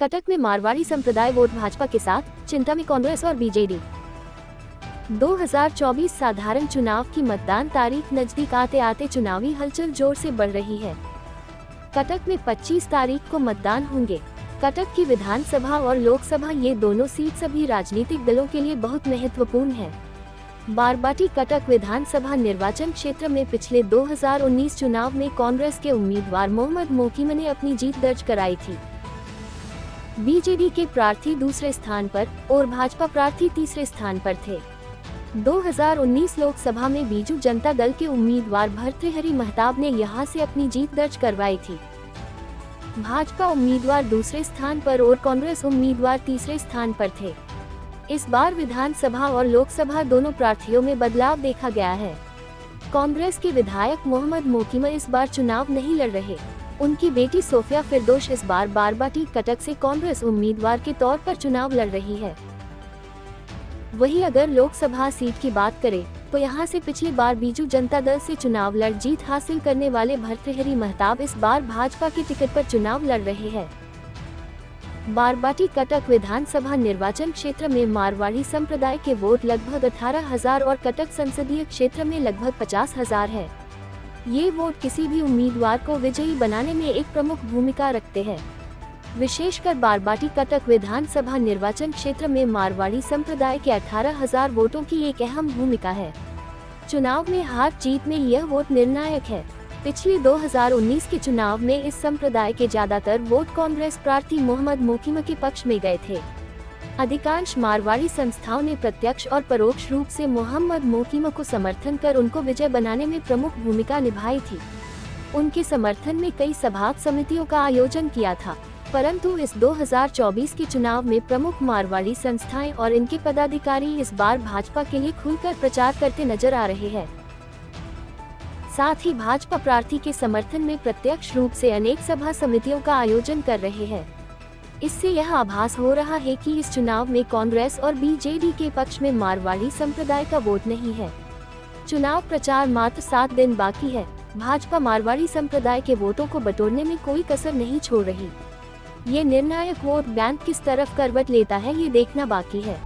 कटक में मारवाड़ी संप्रदाय वोट भाजपा के साथ, चिंता में कांग्रेस और बीजेडी। 2024 साधारण चुनाव की मतदान तारीख नजदीक आते आते चुनावी हलचल जोर से बढ़ रही है। कटक में 25 तारीख को मतदान होंगे। कटक की विधानसभा और लोकसभा ये दोनों सीट सभी राजनीतिक दलों के लिए बहुत महत्वपूर्ण है। बारबाटी कटक विधानसभा निर्वाचन क्षेत्र में पिछले 2019 चुनाव में कांग्रेस के उम्मीदवार मोहम्मद मोकीम ने अपनी जीत दर्ज कराई थी। बीजेडी के प्रार्थी दूसरे स्थान पर और भाजपा प्रार्थी तीसरे स्थान पर थे। 2019 लोकसभा में बीजू जनता दल के उम्मीदवार भर्तृहरि महताब ने यहां से अपनी जीत दर्ज करवाई थी। भाजपा उम्मीदवार दूसरे स्थान पर और कांग्रेस उम्मीदवार तीसरे स्थान पर थे। इस बार विधानसभा और लोकसभा दोनों प्रार्थियों में बदलाव देखा गया है। कांग्रेस के विधायक मोहम्मद मोकीम इस बार चुनाव नहीं लड़ रहे। उनकी बेटी सोफिया फिरदोश इस बार बारबाटी कटक से कांग्रेस उम्मीदवार के तौर पर चुनाव लड़ रही है। वहीं अगर लोकसभा सीट की बात करें तो यहां से पिछली बार बीजू जनता दल से चुनाव लड़ जीत हासिल करने वाले भर्तृहरि महताब इस बार भाजपा के टिकट पर चुनाव लड़ रहे हैं। बारबाटी कटक विधानसभा निर्वाचन क्षेत्र में मारवाड़ी संप्रदाय के वोट लगभग 18,000 और कटक संसदीय क्षेत्र में लगभग 50,000 है। ये वोट किसी भी उम्मीदवार को विजयी बनाने में एक प्रमुख भूमिका रखते हैं। विशेषकर बारबाटी कटक विधानसभा निर्वाचन क्षेत्र में मारवाड़ी संप्रदाय के 18,000 वोटों की एक अहम भूमिका है। चुनाव में हार जीत में यह वोट निर्णायक है। पिछले 2019 के चुनाव में इस संप्रदाय के ज्यादातर वोट कांग्रेस प्रार्थी मोहम्मद मोकीम के पक्ष में गए थे। अधिकांश मारवाड़ी संस्थाओं ने प्रत्यक्ष और परोक्ष रूप से मोहम्मद मोकीम को समर्थन कर उनको विजय बनाने में प्रमुख भूमिका निभाई थी। उनके समर्थन में कई सभा समितियों का आयोजन किया था, परंतु इस 2024 के चुनाव में प्रमुख मारवाड़ी संस्थाएं और इनके पदाधिकारी इस बार भाजपा के लिए खुलकर प्रचार करते नजर आ रहे हैं। साथ ही भाजपा प्रार्थी के समर्थन में प्रत्यक्ष रूप से अनेक सभा समितियों का आयोजन कर रहे हैं। इससे यह आभास हो रहा है कि इस चुनाव में कांग्रेस और बीजेडी के पक्ष में मारवाड़ी संप्रदाय का वोट नहीं है। चुनाव प्रचार मात्र 7 दिन बाकी है। भाजपा मारवाड़ी संप्रदाय के वोटों को बटोरने में कोई कसर नहीं छोड़ रही। ये निर्णायक वोट बैंक किस तरफ करवट लेता है, ये देखना बाकी है।